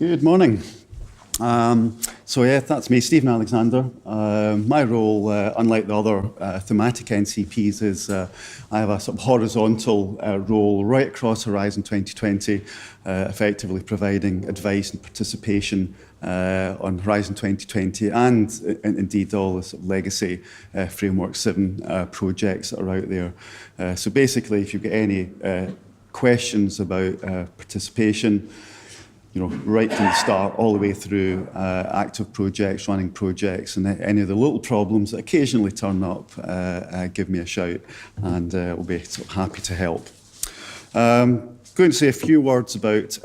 Good morning. That's me, Stephen Alexander. My role, unlike the other thematic NCPs, is I have a sort of horizontal role right across Horizon 2020, effectively providing advice and participation on Horizon 2020 and indeed all the sort of legacy Framework 7 projects that are out there. So basically, if you've got any questions about participation, right from the start all the way through active projects, running projects, and any of the little problems that occasionally turn up, give me a shout, and we'll be sort of happy to help. Going to say a few words about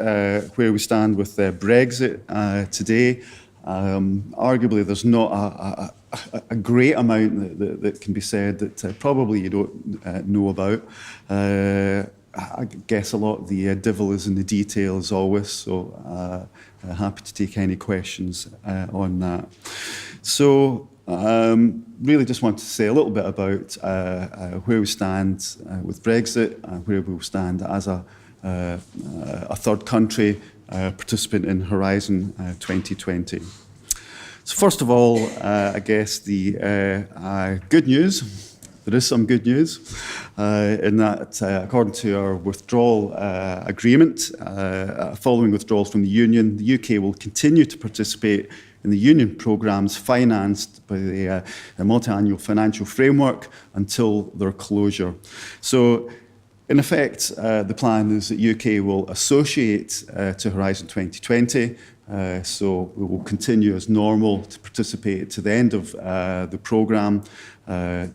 where we stand with Brexit today. Arguably, there's not a great amount that can be said that probably you don't know about. I guess a lot of the devil is in the detail as always, so happy to take any questions on that. So really just want to say a little bit about where we stand with Brexit, where we will stand as a third country participant in Horizon 2020. So first of all, I guess the good news. There is some good news in that, according to our withdrawal agreement, following withdrawal from the Union, the UK will continue to participate in the Union programmes financed by the multi-annual financial framework until their closure. So, in effect, the plan is that UK will associate to Horizon 2020. So we will continue as normal to participate to the end of the programme,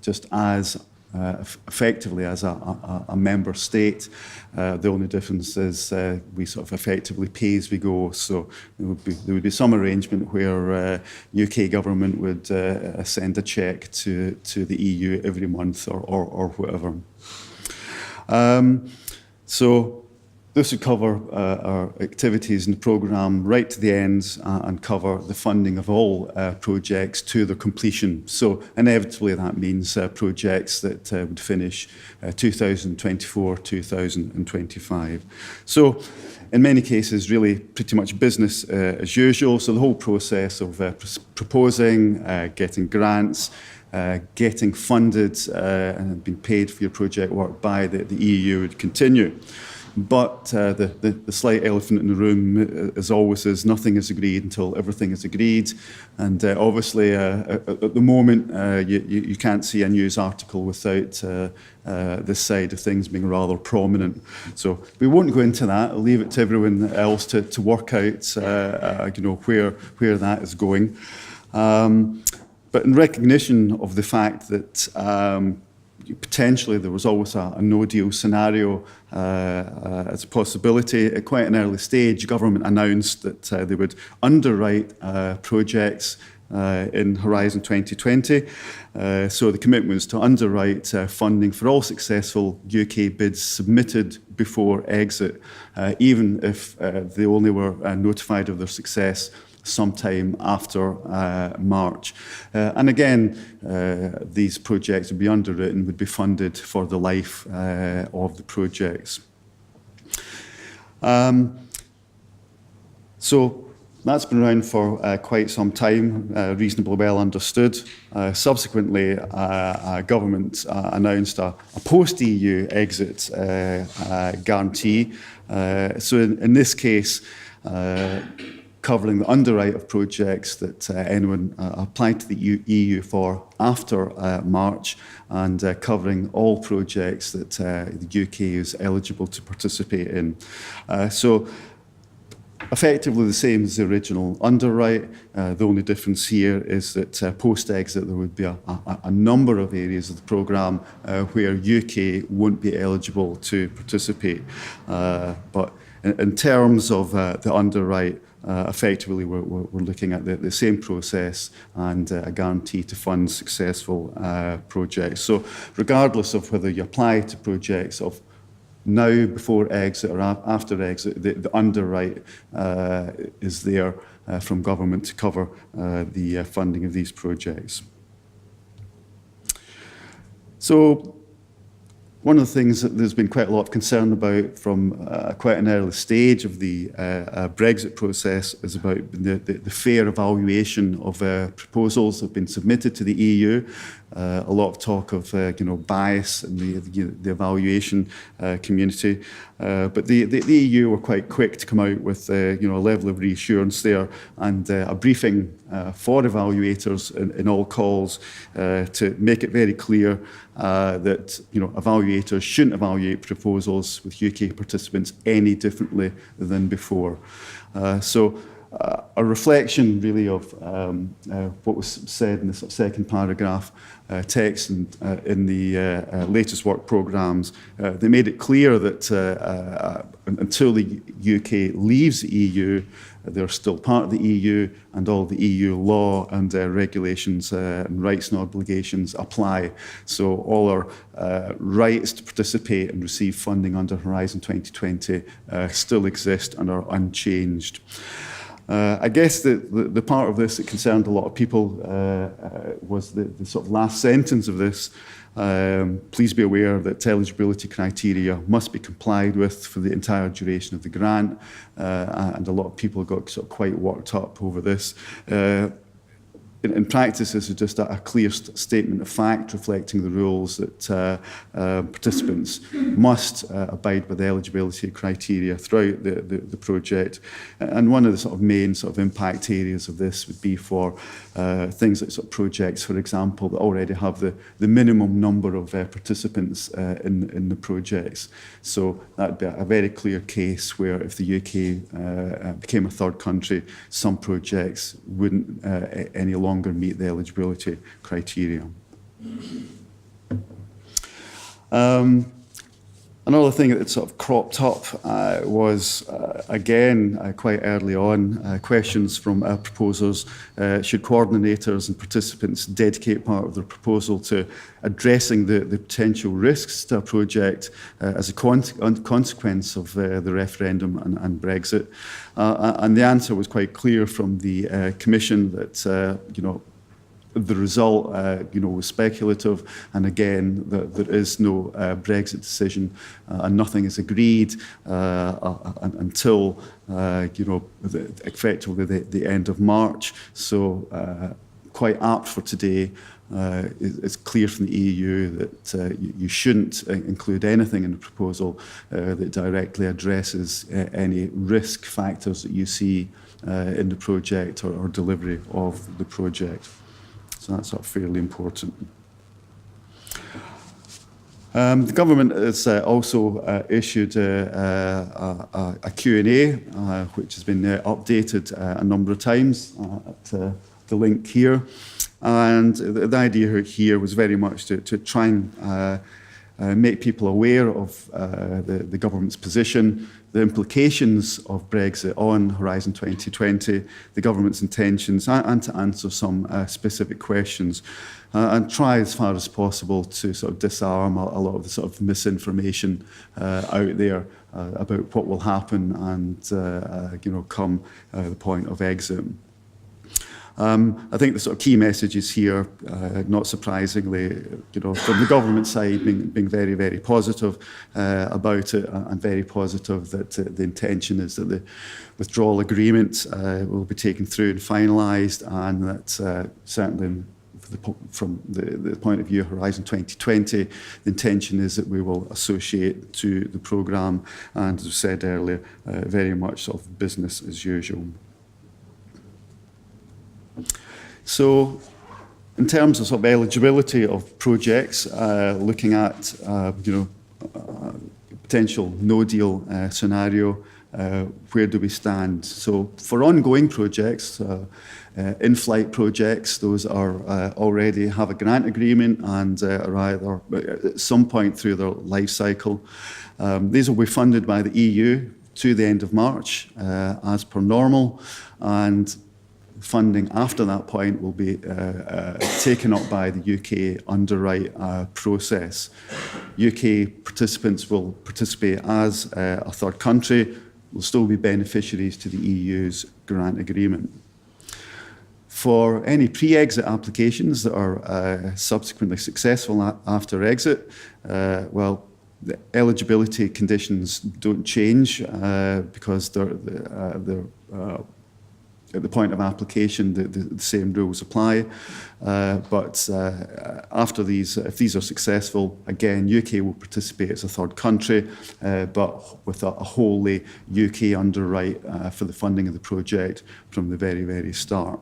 just as effectively as a member state. The only difference is we sort of effectively pay as we go. So there would be some arrangement where UK government would send a cheque to the EU every month or whatever. So this would cover our activities in the programme right to the end and cover the funding of all projects to their completion. So inevitably that means projects that would finish 2024, 2025. So in many cases, really pretty much business as usual. So the whole process of proposing, getting grants, getting funded and being paid for your project work by the EU would continue. But the slight elephant in the room, as always, is nothing is agreed until everything is agreed. And obviously, at the moment, you can't see a news article without this side of things being rather prominent. So we won't go into that. I'll leave it to everyone else to work out, where that is going. But in recognition of the fact that potentially there was always a no-deal scenario as a possibility. At quite an early stage, government announced that they would underwrite projects in Horizon 2020. So the commitment was to underwrite funding for all successful UK bids submitted before exit, even if they only were notified of their success sometime after March. And again, these projects would be underwritten, would be funded for the life of the projects. So that's been around for quite some time, reasonably well understood. Subsequently, government announced a post-EU exit guarantee. So in this case, covering the underwrite of projects that anyone applied to the EU for after March, and covering all projects that the UK is eligible to participate in. So effectively the same as the original underwrite. The only difference here is that post-exit there would be a number of areas of the programme where UK won't be eligible to participate. But in terms of the underwrite, effectively, we're looking at the same process and a guarantee to fund successful projects. So regardless of whether you apply to projects of now, before exit, or after exit, the underwrite is there from government to cover the funding of these projects. So One of the things that there's been quite a lot of concern about from quite an early stage of the Brexit process is about the fair evaluation of proposals that have been submitted to the EU. A lot of talk of bias in the evaluation community, but the EU were quite quick to come out with a level of reassurance there, and a briefing for evaluators in all calls to make it very clear that evaluators shouldn't evaluate proposals with UK participants any differently than before. So a reflection really of what was said in the second paragraph text and in the latest work programmes. They made it clear that until the UK leaves the EU, they're still part of the EU, and all the EU law and regulations and rights and obligations apply. So all our rights to participate and receive funding under Horizon 2020 still exist and are unchanged. I guess the part of this that concerned a lot of people was the sort of last sentence of this. Please be aware that eligibility criteria must be complied with for the entire duration of the grant, and a lot of people got sort of quite worked up over this. In practice, this is just a clear statement of fact reflecting the rules that participants must abide by the eligibility criteria throughout the project. And one of the sort of main sort of impact areas of this would be for things like sort of projects, for example, that already have the minimum number of participants in the projects. So that would be a very clear case where if the UK became a third country, some projects wouldn't any longer meet the eligibility criteria. Another thing that sort of cropped up was, again, quite early on, questions from proposers. Should coordinators and participants dedicate part of their proposal to addressing the potential risks to a project as a consequence of the referendum and Brexit? And the answer was quite clear from the Commission that, the result, was speculative, and again, there is no Brexit decision, and nothing is agreed until, effectively the end of March. So, quite apt for today. It's clear from the EU that you shouldn't include anything in the proposal that directly addresses any risk factors that you see in the project or delivery of the project. So that's sort of fairly important. The government has also issued a Q&A, which has been updated a number of times at the link here. And the idea here was very much to try and make people aware of the government's position, the implications of Brexit on Horizon 2020, the government's intentions, and to answer some specific questions, and try as far as possible to sort of disarm a lot of the sort of misinformation out there about what will happen and come the point of exit. I think the sort of key messages here, not surprisingly, from the government side being very, very positive about it, and very positive that the intention is that the withdrawal agreement will be taken through and finalised, and that certainly from the point of view of Horizon 2020, the intention is that we will associate to the programme, and as I said earlier, very much sort of business as usual. So, in terms of sort of eligibility of projects, looking at potential no-deal scenario, where do we stand? So, for ongoing projects, in-flight projects, those are already have a grant agreement and are either at some point through their life cycle. These will be funded by the EU to the end of March, as per normal, and funding after that point will be taken up by the UK underwrite process. UK participants will participate as a third country, will still be beneficiaries to the EU's grant agreement. For any pre-exit applications that are subsequently successful after exit, well, The eligibility conditions don't change because they're at the point of application, the same rules apply. But after these, if these are successful, again, UK will participate as a third country, but with a wholly UK underwrite for the funding of the project from the very, very start.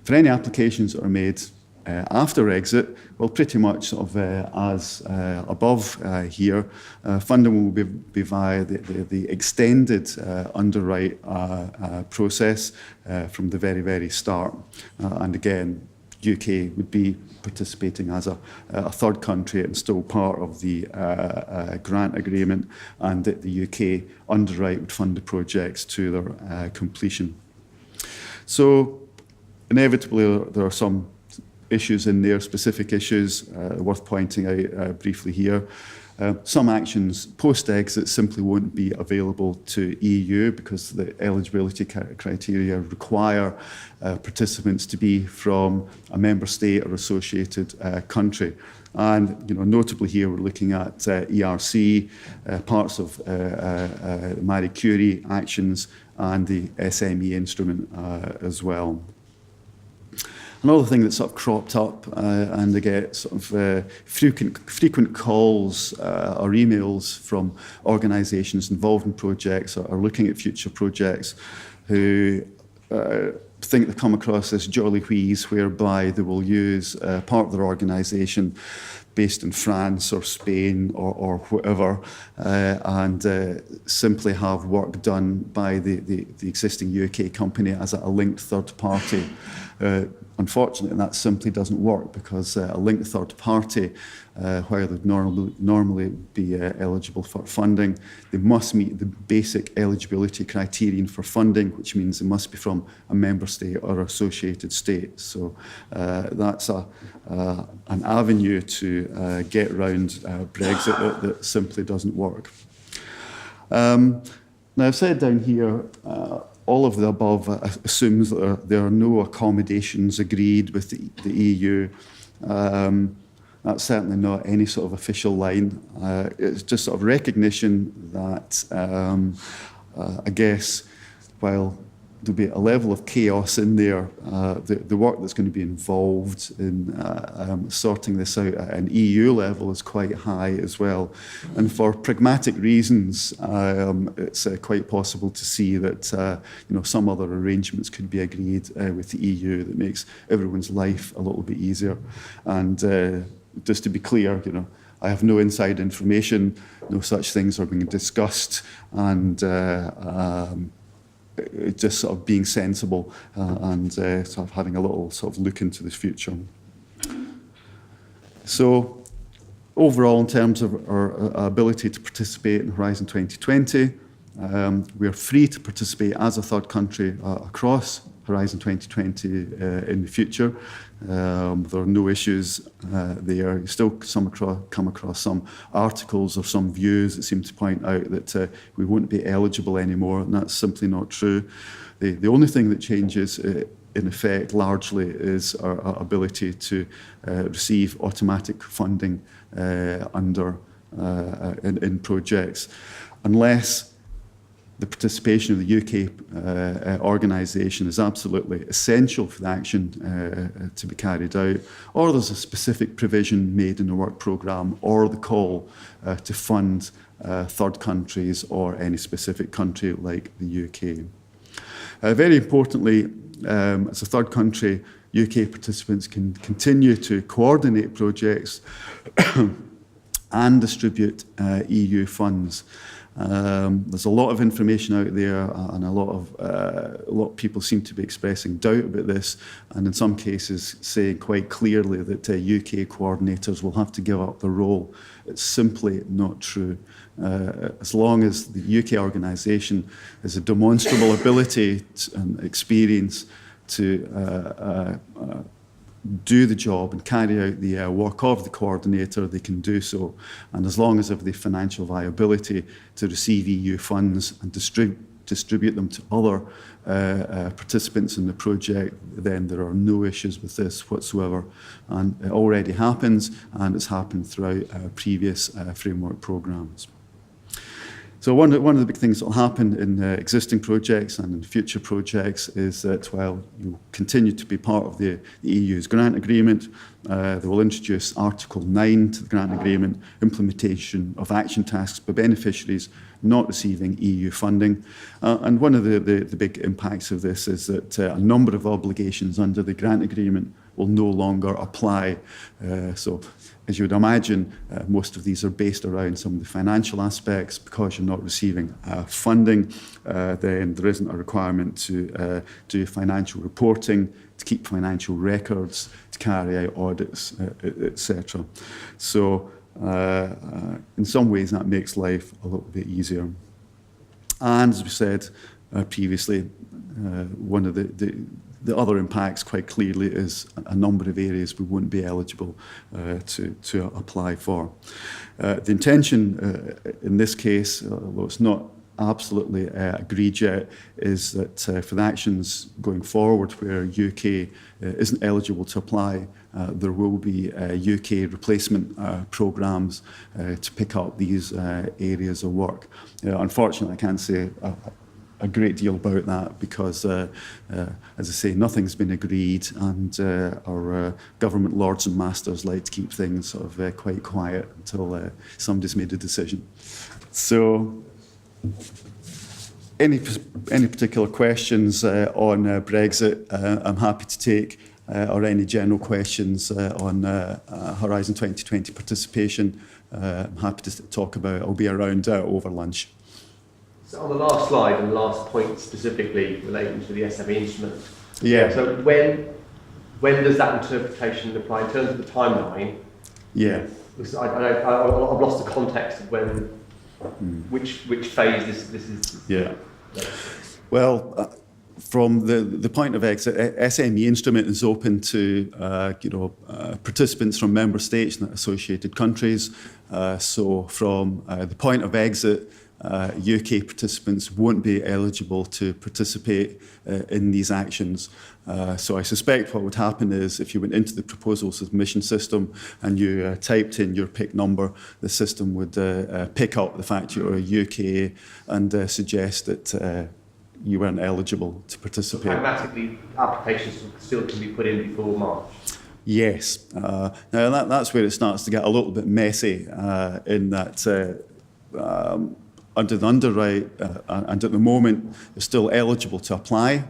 For any applications that are made after exit, well, pretty much sort of as above here, funding will be via the extended underwrite process from the very, very start. And again, UK would be participating as a third country and still part of the grant agreement, and that the UK underwrite would fund the projects to their completion. So inevitably there are some issues in there, specific issues worth pointing out briefly here. Some actions post-exit simply won't be available to EU because the eligibility criteria require participants to be from a member state or associated country. And notably here we're looking at ERC, parts of Marie Curie actions, and the SME instrument as well. Another thing that's sort of cropped up, and I get sort of frequent calls or emails from organisations involved in projects or looking at future projects who think they come across this jolly wheeze whereby they will use part of their organisation based in France or Spain or whatever, and simply have work done by the existing UK company as a linked third party. Unfortunately, that simply doesn't work because a linked third party, while they'd normally be eligible for funding, they must meet the basic eligibility criterion for funding, which means they must be from a member state or associated state. So that's an avenue to get around Brexit that simply doesn't work. Now, I've said down here, all of the above assumes that there are no accommodations agreed with the EU. That's certainly not any sort of official line. It's just sort of recognition that, I guess, while there'll be a level of chaos in there, the work that's going to be involved in sorting this out at an EU level is quite high as well. And for pragmatic reasons, it's quite possible to see that some other arrangements could be agreed with the EU that makes everyone's life a little bit easier. And just to be clear, I have no inside information, no such things are being discussed, and just sort of being sensible and sort of having a little sort of look into the future. So overall, in terms of our ability to participate in Horizon 2020, we are free to participate as a third country across Horizon 2020 in the future. There are no issues there. You still come across some articles or some views that seem to point out that we won't be eligible anymore, and that's simply not true. The only thing that changes in effect largely is our ability to receive automatic funding in projects, unless the participation of the UK organisation is absolutely essential for the action to be carried out, or there's a specific provision made in the work programme or the call to fund third countries or any specific country like the UK. Very importantly, as a third country, UK participants can continue to coordinate projects and distribute EU funds. There's a lot of information out there, and a lot of people seem to be expressing doubt about this, and in some cases saying quite clearly that UK coordinators will have to give up their role. It's simply not true. As long as the UK organisation has a demonstrable ability and experience to do the job and carry out the work of the coordinator, they can do so. And as long as they have the financial viability to receive EU funds and distribute them to other participants in the project, then there are no issues with this whatsoever. And it already happens, and it's happened throughout previous framework programmes. So one of the big things that will happen in existing projects and in future projects is that while you continue to be part of the EU's grant agreement, they will introduce Article 9 to the grant agreement, implementation of action tasks by beneficiaries not receiving EU funding. And one of the big impacts of this is that a number of obligations under the grant agreement will no longer apply. So as you would imagine, most of these are based around some of the financial aspects. Because you're not receiving funding, then there isn't a requirement to do financial reporting, to keep financial records, to carry out audits, etc. So in some ways that makes life a little bit easier. And as we said previously, one of the other impacts quite clearly is a number of areas we wouldn't be eligible to apply for. The intention in this case, although it's not absolutely agreed yet, is that for the actions going forward where UK isn't eligible to apply, there will be UK replacement programmes to pick up these areas of work. Unfortunately, I can't say a great deal about that because, as I say, nothing's been agreed, and our government lords and masters like to keep things sort of quite quiet until somebody's made a decision. So, any particular questions on Brexit, I'm happy to take, or any general questions on Horizon 2020 participation, I'm happy to talk about. I'll be around over lunch. So on the last slide and the last point specifically relating to the SME instrument. Yeah. So when does that interpretation apply in terms of the timeline? Yeah. Because I've lost the context of when, which phase this is. Yeah. Well, from the point of exit, SME instrument is open to participants from member states and associated countries. So from the point of exit, UK participants won't be eligible to participate in these actions. So I suspect what would happen is if you went into the proposal submission system and you typed in your PIC number, the system would pick up the fact you're a UK and suggest that you weren't eligible to participate. So pragmatically, applications still can be put in before March? Yes. Now that's where it starts to get a little bit messy in that under the underwrite, and at the moment, you're still eligible to apply,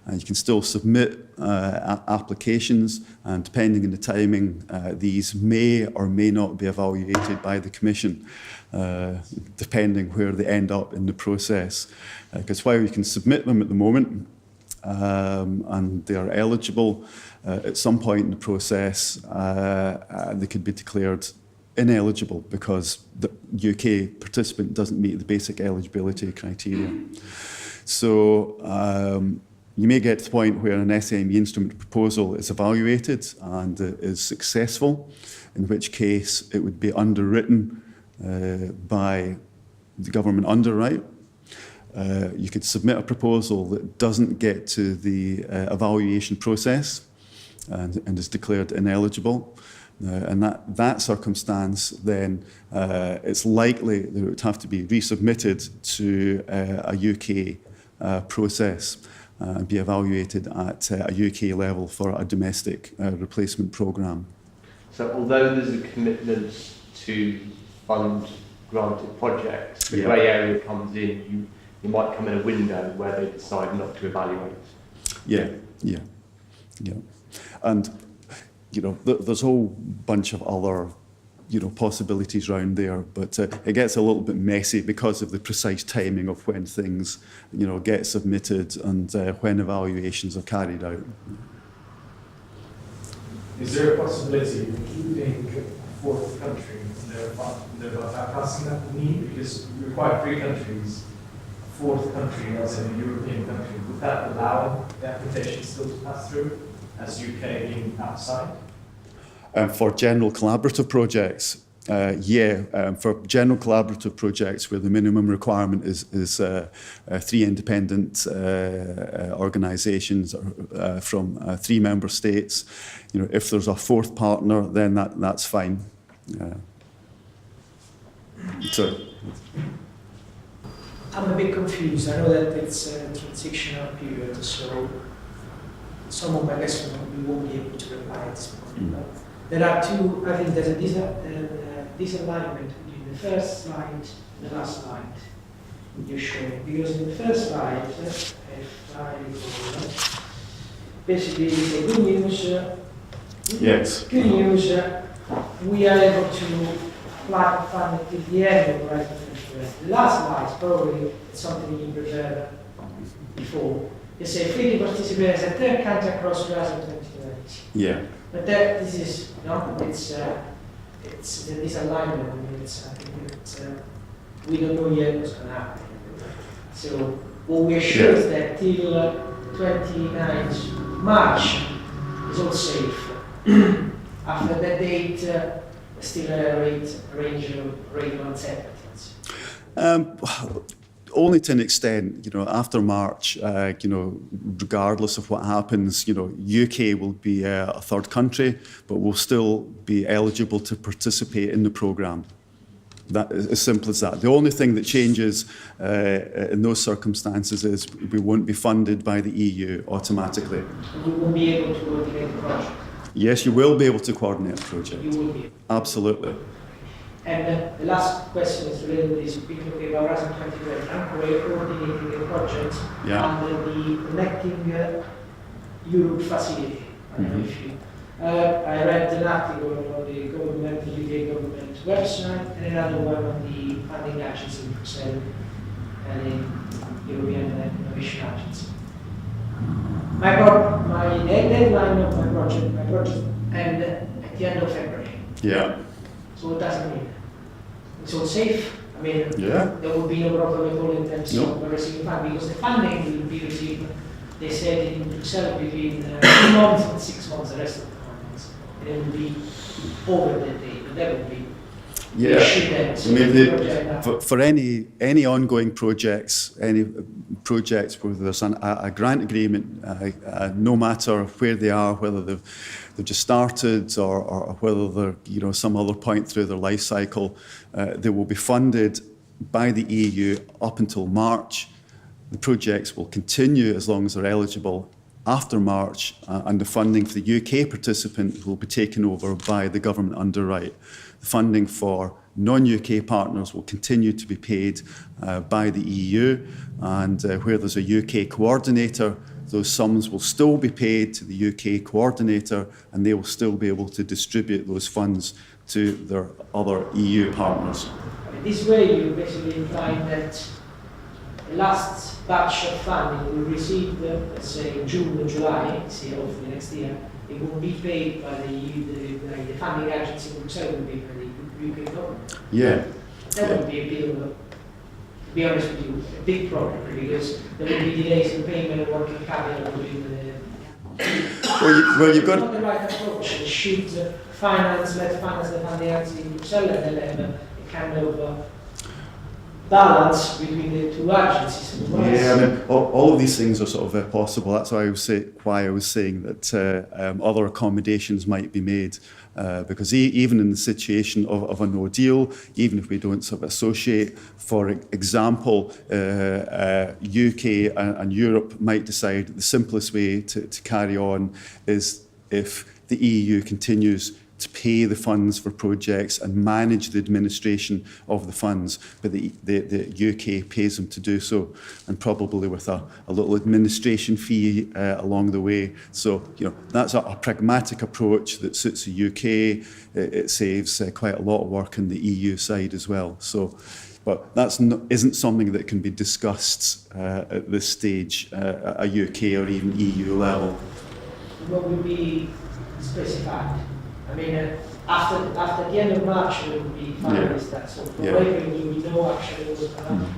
and you can still submit applications, and depending on the timing, these may or may not be evaluated by the Commission, depending where they end up in the process. Because while you can submit them at the moment, and they are eligible, at some point in the process, they could be declared ineligible because the UK participant doesn't meet the basic eligibility criteria. So you may get to the point where an SME instrument proposal is evaluated and is successful, in which case it would be underwritten by the government underwrite. You could submit a proposal that doesn't get to the evaluation process and is declared ineligible. And that circumstance, then it's likely that it would have to be resubmitted to a UK process and be evaluated at a UK level for a domestic replacement programme. So although there's a commitment to fund granted projects, the grey area comes in, you might come in a window where they decide not to evaluate. Yeah. And there's a whole bunch of other, possibilities around there, but it gets a little bit messy because of the precise timing of when things, get submitted and when evaluations are carried out. Is there a possibility of including a fourth country in the passing that need? Because we're quite three countries, a fourth country as in a European country, would that allow the application still to pass through as UK being outside? For general collaborative projects, For general collaborative projects where the minimum requirement is 3 independent organisations from 3 member states, if there's a 4th partner, then that's fine. I'm a bit confused. I know that it's a transitional period, so some of my questions we won't be able to reply at this point. But there are 2, I think there's a disalignment between the first slide and the last slide you're showing. Because in the first slide, basically it's a good news. Yes. Good news, we are able to apply for funding till the end of the Horizon 2020. The last slide is probably something you prepared before. You say free to participate as a third country across Horizon 2020. Yeah. But this is, it's the disalignment. I mean, we don't know yet what's going to happen. So what we're sure is that till 29th March is all safe. After that date, still a range of uncertainties. Only to an extent, after March, regardless of what happens, UK will be a 3rd country, but will still be eligible to participate in the programme. That is as simple as that. The only thing that changes in those circumstances is we won't be funded by the EU automatically. And we won't be able to coordinate the project. Yes, you will be able to coordinate a project. You will be. Absolutely. And the last question is related to this. We're talking about Horizon 2020. I'm coordinating the project under the Connecting Europe facility. I read an article on the UK government website and another one on the funding agency in Brussels and the European Innovation Agency. My deadline of my project end at the end of February. Yeah. So what does it mean? It's all safe. I mean, there will be no problem at all in terms of receiving funding because the funding will be received, they said in Brussels, between 2 months and 6 months, the rest of the fundings. And it will be over that date, but that will be. Yeah, for any ongoing projects, where there's a grant agreement, no matter where they are, whether they've just started or whether they're some other point through their life cycle, they will be funded by the EU up until March. The projects will continue as long as they're eligible after March, and the funding for the UK participant will be taken over by the government underwrite. The funding for non-UK partners will continue to be paid by the EU, and where there's a UK coordinator, those sums will still be paid to the UK coordinator, and they will still be able to distribute those funds to their other EU partners. This way, you're basically implying that the last batch of funding we received, let's say in June or July, hopefully next year, it will be paid by the EU, the funding agency in Brussels will be paid by the UK government. Yeah. That would be a bit of to be honest with you, a big problem because there will be delays in payment and working capital between the. Well, you've got. It's not the right approach. It should finance the funding agency in Brussels and then have a kind of balance between the 2 agencies. Yeah, I mean, all of these things are sort of possible. That's why I was saying that other accommodations might be made, because even in the situation of a no deal, even if we don't sort of associate, for example, UK and Europe might decide that the simplest way to carry on is if the EU continues to pay the funds for projects and manage the administration of the funds, but the UK pays them to do so, and probably with a little administration fee along the way. So, that's a pragmatic approach that suits the UK. It saves quite a lot of work on the EU side as well. So, but that isn't something that can be discussed at this stage at a UK or even EU level. What will be specified? I mean, after the end of March, it will be finalized that. So for April, we will know actually what's going to happen.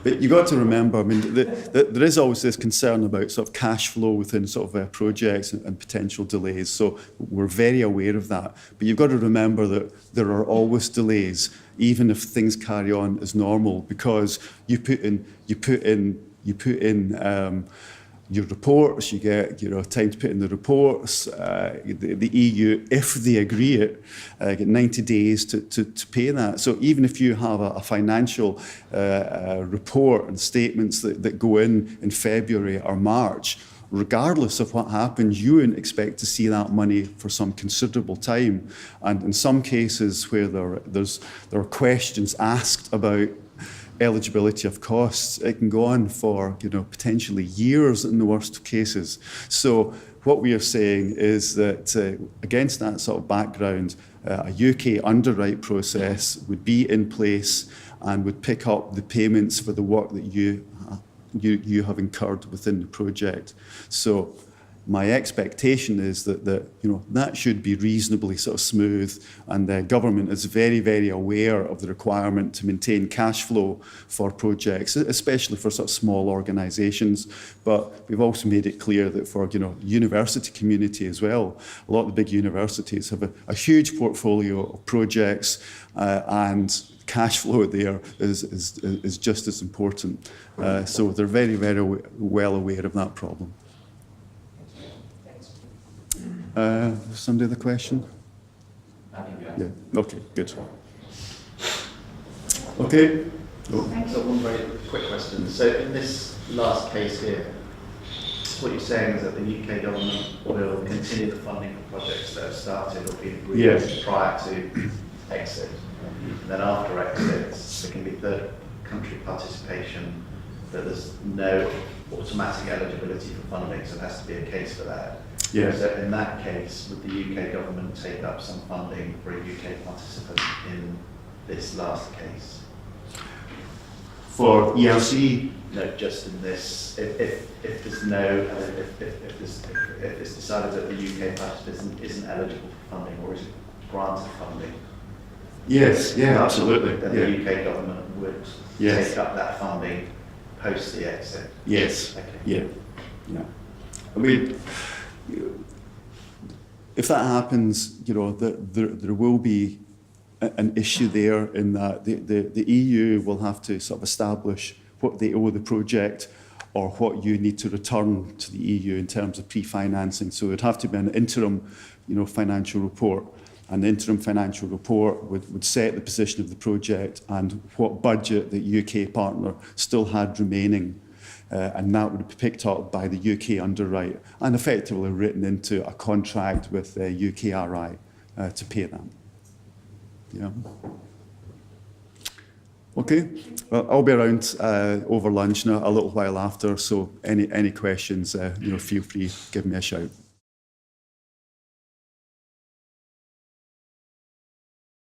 But you've got to remember, I mean, there is always this concern about sort of cash flow within sort of projects and potential delays. So we're very aware of that. But you've got to remember that there are always delays, even if things carry on as normal, because you put in your reports, you get time to put in the reports. The EU, if they agree it, get 90 days to pay that. So even if you have a financial report and statements that go in February or March, regardless of what happens, you wouldn't expect to see that money for some considerable time. And in some cases where there are questions asked about eligibility of costs, it can go on for potentially years in the worst of cases. So what we are saying is that against that sort of background, a UK underwrite process would be in place and would pick up the payments for the work that you have incurred within the project. So my expectation is that should be reasonably sort of smooth, and the government is very, very aware of the requirement to maintain cash flow for projects, especially for sort of small organisations. But we've also made it clear that for university community as well, a lot of the big universities have a huge portfolio of projects, and cash flow there is just as important. So they're very, very well aware of that problem. Somebody other question? Yeah. Okay, good. Okay. Oh. So one very quick question. So in this last case here, what you're saying is that the UK government will continue the funding for projects that have started or been agreed prior to exit. And then after exit, there can be third country participation, but there's no automatic eligibility for funding, so there has to be a case for that. Yes. So in that case, would the UK government take up some funding for a UK participant in this last case? For ERC? No, just in this. If there's no, if it's decided that the UK participant isn't eligible for funding, or is it granted funding? Yes. Yeah. Absolutely. Then the UK government would take up that funding post the exit. Yes. Okay. Yeah. I mean, if that happens, there will be an issue there in that the EU will have to sort of establish what they owe the project or what you need to return to the EU in terms of pre-financing. So it would have to be an interim, financial report. And the interim financial report would set the position of the project and what budget the UK partner still had remaining. And that would be picked up by the UK underwrite and effectively written into a contract with UKRI to pay them. Yeah. Okay. Well, I'll be around over lunch now a little while after. So any questions, feel free, give me a shout.